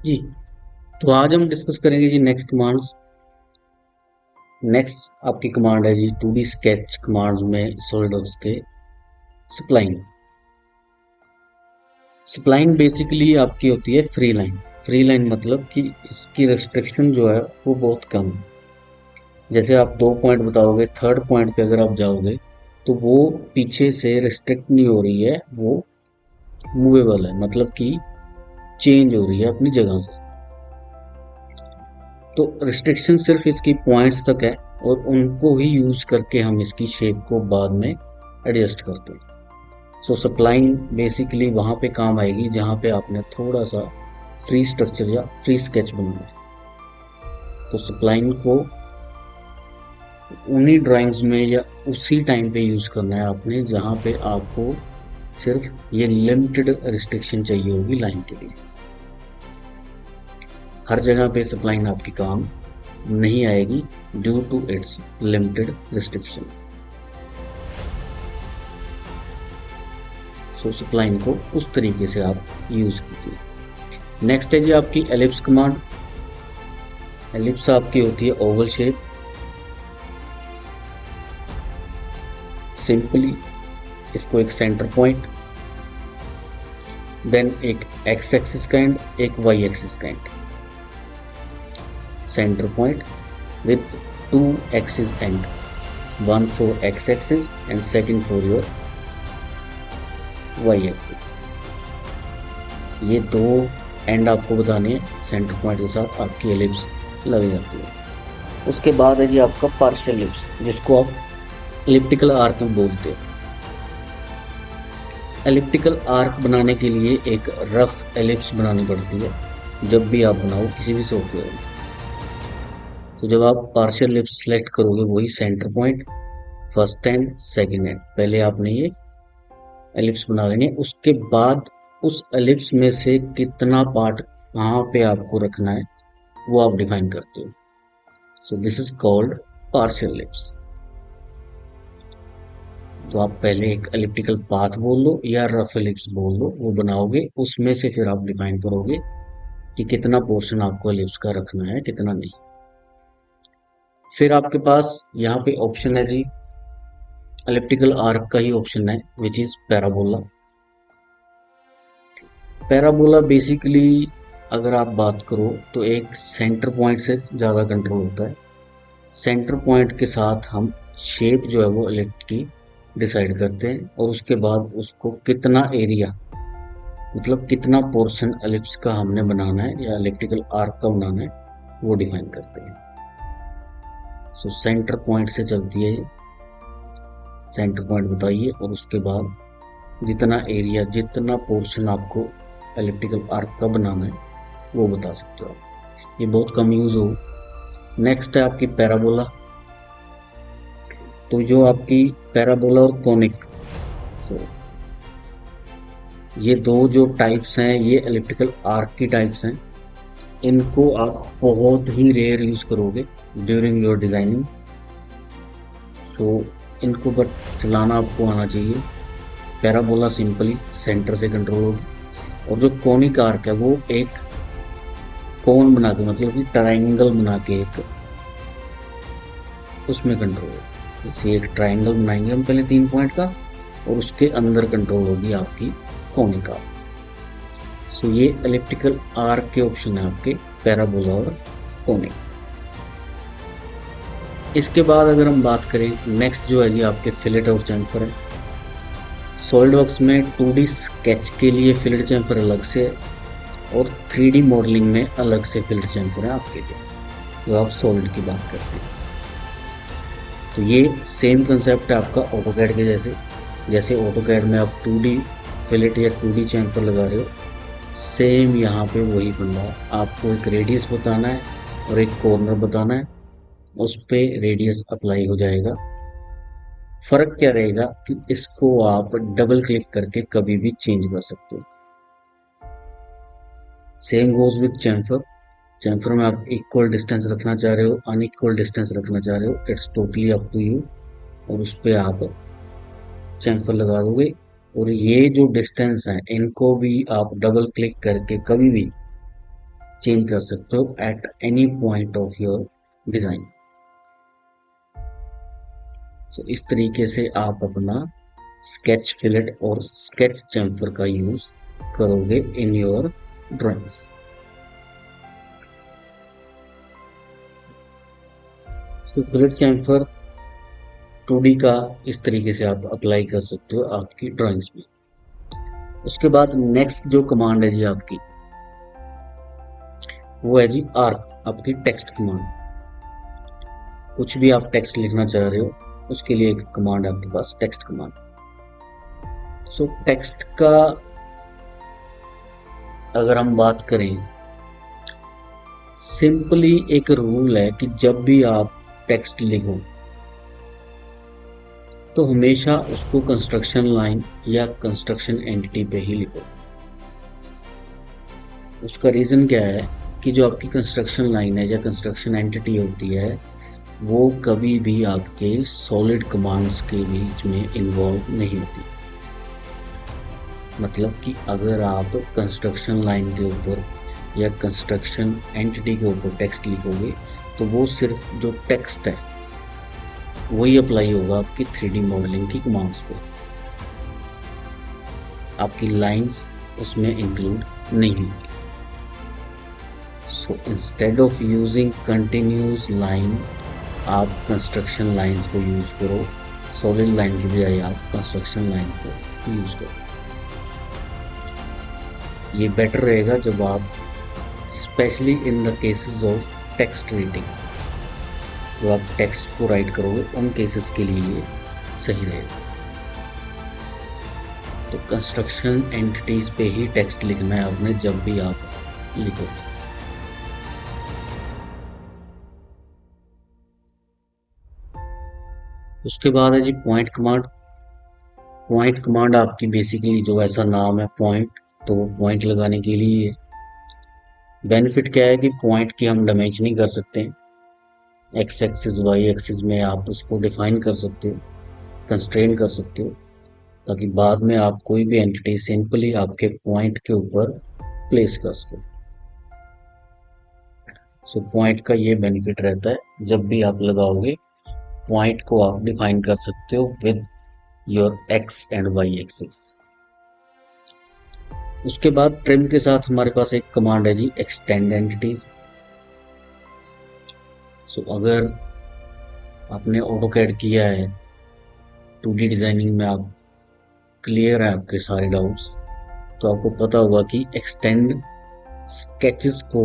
जी। तो आज हम डिस्कस करेंगे जी नेक्स्ट कमांड्स। नेक्स्ट आपकी कमांड है जी 2D स्केच कमांड्स में सॉलिडवर्क्स के स्प्लाइन। स्प्लाइन बेसिकली आपकी होती है फ्री लाइन। फ्री लाइन मतलब कि इसकी रेस्ट्रिक्शन जो है वो बहुत कम है। जैसे आप 2 पॉइंट बताओगे, थर्ड पॉइंट पे अगर आप जाओगे तो वो पीछे से रिस्ट्रिक्ट नहीं हो रही है, वो मूवेबल है, मतलब कि चेंज हो रही है अपनी जगह से। तो रिस्ट्रिक्शन सिर्फ इसकी पॉइंट्स तक है और उनको ही यूज करके हम इसकी शेप को बाद में एडजस्ट करते हैं। सो सप्लाइन बेसिकली वहाँ पे काम आएगी जहाँ पे आपने थोड़ा सा फ्री स्ट्रक्चर या फ्री स्केच बनाना है। तो सप्लाइन को उन्हीं ड्राइंग्स में या उसी टाइम पे यूज करना है आपने जहाँ पे आपको सिर्फ ये लिमिटेड रिस्ट्रिक्शन चाहिए होगी लाइन के लिए। हर जगह पे सप्लाइन आपकी काम नहीं आएगी due to its limited restriction. So spline को उस तरीके से आप यूज कीजिए। नेक्स्ट है जी आपकी एलिप्स कमांड। एलिप्स आपकी होती है ओवल शेप। सिंपली इसको एक सेंटर पॉइंट, देन एक एक्स एक्सिस का एंड, एक वाई एक्सिस का end. Centre point with two axis end, one for X axis end second for your Y axis. ये दो एंड आपको बताने हैं, सेंटर पॉइंट के साथ आपकी एलिप्स लग जाती है। उसके बाद है जी आपका पार्शियल एलिप्स, जिसको आप एलिप्टिकल आर्क में बोलते हैं। एलिप्टिकल आर्क बनाने के लिए एक रफ एलिप्स बनानी पड़ती है जब भी आप बनाओ किसी भी सॉफ्टवेयर में। तो जब आप पार्शियल एलिप्स सेलेक्ट करोगे, वही centre point, first and second and, पहले आपने ये एलिप्स बना लेनी है। उसके बाद उस एलिप्स में से कितना पार्ट कहाँ पे आपको रखना है वो आप डिफाइन करते हो। So this is called partial ellipse. तो आप पहले एक एलिप्टिकल पाथ बोल लो या रफ एलिप्स बोल लो, वो बनाओगे, उसमें से फिर आप डिफाइन करोगे कि कितना पोर्शन आपको एलिप्स का रखना है, कितना नहीं। फिर आपके पास यहाँ पे ऑप्शन है जी, एलिप्टिकल आर्क का ही ऑप्शन है, which is parabola. Parabola basically अगर आप बात करो तो एक सेंटर पॉइंट से ज़्यादा कंट्रोल होता है। सेंटर पॉइंट के साथ हम शेप जो है वो एलिप्ट की डिसाइड करते हैं और उसके बाद उसको कितना एरिया, मतलब कितना पोर्शन एलिप्स का हमने बनाना है या एलिप्टिकल आर्क का बनाना है, वो डिफाइन करते हैं। सो सेंटर पॉइंट से चलती है ये। सेंटर पॉइंट बताइए और उसके बाद जितना एरिया, जितना पोर्शन आपको एलिप्टिकल आर्क का बनाना है वो बता सकते हो आप। ये बहुत कम यूज हो। नेक्स्ट है आपकी पैराबोला। तो जो आपकी पैराबोला और कोनिक, सो ये दो जो टाइप्स हैं, ये एलिप्टिकल आर्क की टाइप्स हैं। इनको आप बहुत ही रेयर यूज करोगे ड्यूरिंग योर डिजाइनिंग। सो इनको बट चलाना आपको आना चाहिए। पैराबोला सिंपली सेंटर से कंट्रोल होगी और जो कोनिक आर्क है वो एक कोन बना के, मतलब कि ट्राइंगल बना के एक उसमें कंट्रोल होगी। जैसे एक ट्राइंगल बनाएंगे हम पहले 3 पॉइंट का और उसके अंदर कंट्रोल होगी आपकी कोनिक आर्क। सो ये एलिप्टिकल आर्क के ऑप्शन है आपके, पैराबोला और कोनिक। इसके बाद अगर हम बात करें, नेक्स्ट जो है जी आपके फिलेट और चैम्फर है। सॉलिडवर्क्स में 2D स्केच के लिए फिलेट चैम्फर अलग से है और 3D मॉडलिंग में अलग से फिलेट चैम्फर है आपके लिए, जो आप सॉलिड की बात करते हैं। तो ये सेम कंसेप्ट है आपका ऑटोकैड के जैसे। जैसे ऑटोकैड में आप 2D फिलेट या 2D चैम्फर लगा रहे हो, सेम यहाँ पे वही फंडा है। आपको एक रेडियस बताना है और एक कॉर्नर बताना है, उस पे रेडियस अप्लाई हो जाएगा। फर्क क्या रहेगा कि इसको आप डबल क्लिक करके कभी भी चेंज कर सकते हो। Same goes with chamfer. Chamfer में आप इक्वल डिस्टेंस रखना चाह रहे हो, अनइक्वल डिस्टेंस रखना चाह रहे हो, it's totally up to you. और उस पर आप चैम्फर लगा दोगे और ये जो डिस्टेंस है इनको भी आप डबल क्लिक करके कभी भी चेंज कर सकते हो at any point of your design. So इस तरीके से आप अपना स्केच फिलेट और स्केच चैम्फर का यूज करोगे इन योर ड्राइंग्स। तो फिलेट चैम्फर 2D का इस तरीके से आप अप्लाई कर सकते हो आपकी ड्राइंग्स में। उसके बाद नेक्स्ट जो कमांड है जी आपकी, वो है जी आर्क, आपकी टेक्स्ट कमांड। कुछ भी आप टेक्स्ट लिखना चाह रहे हो उसके लिए एक कमांड है आपके पास, टेक्स्ट कमांड। सो टेक्स्ट का अगर हम बात करें, सिंपली एक रूल है कि जब भी आप टेक्स्ट लिखो तो हमेशा उसको कंस्ट्रक्शन लाइन या कंस्ट्रक्शन एंटिटी पे ही लिखो। उसका रीजन क्या है कि जो आपकी कंस्ट्रक्शन लाइन है या कंस्ट्रक्शन एंटिटी होती है वो कभी भी आपके सॉलिड कमांड्स के बीच में इन्वॉल्व नहीं होती। मतलब कि अगर आप कंस्ट्रक्शन लाइन के ऊपर या कंस्ट्रक्शन एंटिटी के ऊपर टेक्स्ट लिखोगे तो वो सिर्फ जो टेक्स्ट है वही अप्लाई होगा आपकी 3D मॉडलिंग की कमांड्स पे। आपकी लाइंस उसमें इंक्लूड नहीं होगी। So instead of using continuous line, आप कंस्ट्रक्शन लाइंस को यूज करो। सॉलिड लाइन की बजाय आप कंस्ट्रक्शन लाइन को यूज करो। ये बेटर रहेगा जब आप specially in the cases of text reading, जो आप टेक्स्ट को राइट करोगे उन केसेस के लिए ये सही रहेगा। तो कंस्ट्रक्शन एंटिटीज पे ही टेक्स्ट लिखना है आपने जब भी आप लिखोगे। उसके बाद है जी पॉइंट कमांड। पॉइंट कमांड आपकी बेसिकली जो ऐसा नाम है पॉइंट, तो वो पॉइंट लगाने के लिए। बेनिफिट क्या है कि पॉइंट की हम डायमेंशनिंग कर सकते हैं, एक्स एक्सिस वाई एक्सिस में आप उसको डिफाइन कर सकते हो, कंस्ट्रेन कर सकते हो, ताकि बाद में आप कोई भी एंटिटी सिंपली आपके पॉइंट के ऊपर प्लेस कर सको। सो पॉइंट का ये बेनिफिट रहता है, जब भी आप लगाओगे पॉइंट को आप डिफाइन कर सकते हो with your X and Y axis. उसके बाद ट्रिम के साथ हमारे पास एक कमांड है जी एक्सटेंड एंटिटीज। सो अगर आपने ऑटोकैड किया है, 2D डिजाइनिंग में आप क्लियर है आपके सारे डाउट्स, तो आपको पता होगा कि एक्सटेंड स्केचेस को,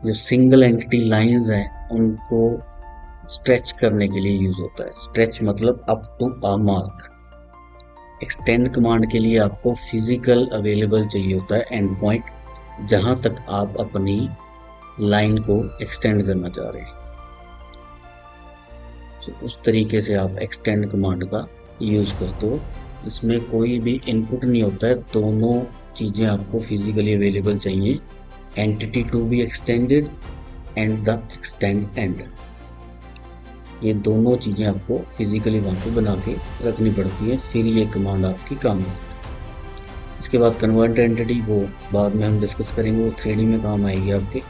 जो सिंगल एंटिटी लाइंस हैं उनको स्ट्रेच करने के लिए यूज होता है। स्ट्रेच मतलब up to a mark. Extend command के लिए आपको फिजिकल अवेलेबल चाहिए होता है एंड पॉइंट, जहां तक आप अपनी लाइन को एक्सटेंड करना चाह रहे हैं। तो उस तरीके से आप एक्सटेंड कमांड का यूज करते हो। इसमें कोई भी इनपुट नहीं होता है, दोनों चीजें आपको फिजिकली अवेलेबल चाहिए, entity to be extended and the extend end. ये दोनों चीजें आपको फिजिकली वहां पे बना के रखनी पड़ती है, फिर ये कमांड आपकी काम आती है। इसके बाद कन्वर्ट एंटिटी, वो बाद में हम डिस्कस करेंगे, वो 3D में काम आएगी आपके।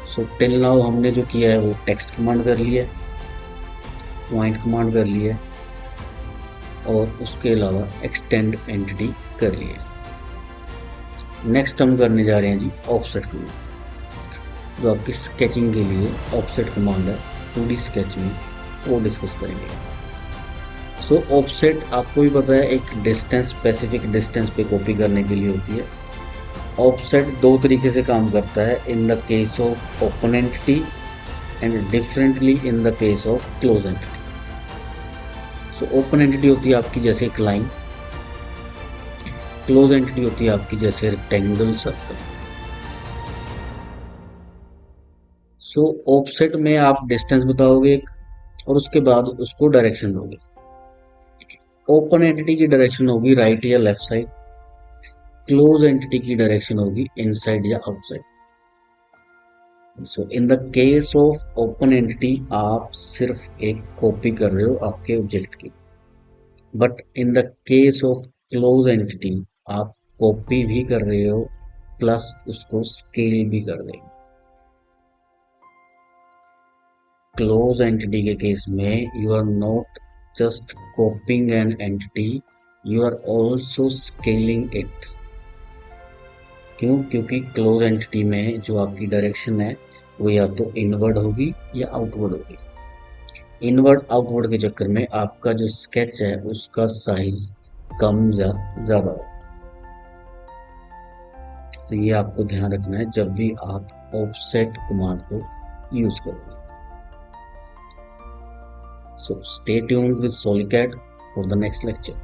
सो टिल नाउ हमने जो किया है वो टेक्स्ट कमांड कर लिया, पॉइंट कमांड कर लिया और उसके अलावा एक्सटेंड एंटिटी कर लिया। नेक्स्ट हम करने जा रहे हैं जी ऑफसेट कमांड, जो आपकी स्केचिंग के लिए ऑफसेट कमांड है 2D स्केच में, वो डिस्कस करेंगे। सो ऑफसेट आपको भी पता है एक डिस्टेंस, स्पेसिफिक डिस्टेंस पे कॉपी करने के लिए होती है। ऑफसेट दो तरीके से काम करता है, in the case of open entity and differently in the case of close entity. So open entity होती है आपकी जैसे एक लाइन, क्लोज एंटिटी होती है आपकी जैसे रेक्टेंगल, सर्कल। सो ऑफसेट में आप डिस्टेंस बताओगे और उसके बाद उसको डायरेक्शन दोगे। ओपन एंटिटी की डायरेक्शन होगी राइट या लेफ्ट साइड, क्लोज एंटिटी की डायरेक्शन होगी इनसाइड या outside. So in the case of open entity आप सिर्फ एक कॉपी कर रहे हो आपके ऑब्जेक्ट की, but in the case of close entity आप कॉपी भी कर रहे हो प्लस उसको स्केल भी कर देंगे। क्लोज एंटिटी के केस में you are not just copying an entity, you are also scaling it. क्यों? क्योंकि क्लोज एंटिटी में जो आपकी डायरेक्शन है वो या तो इनवर्ड होगी या आउटवर्ड होगी। इनवर्ड आउटवर्ड के चक्कर में आपका जो स्केच है उसका साइज कम या ज्यादा हो। तो ये आपको ध्यान रखना है जब भी आप ऑफसेट कमांड को यूज करोगे। So stay tuned with Solicat for the next lecture.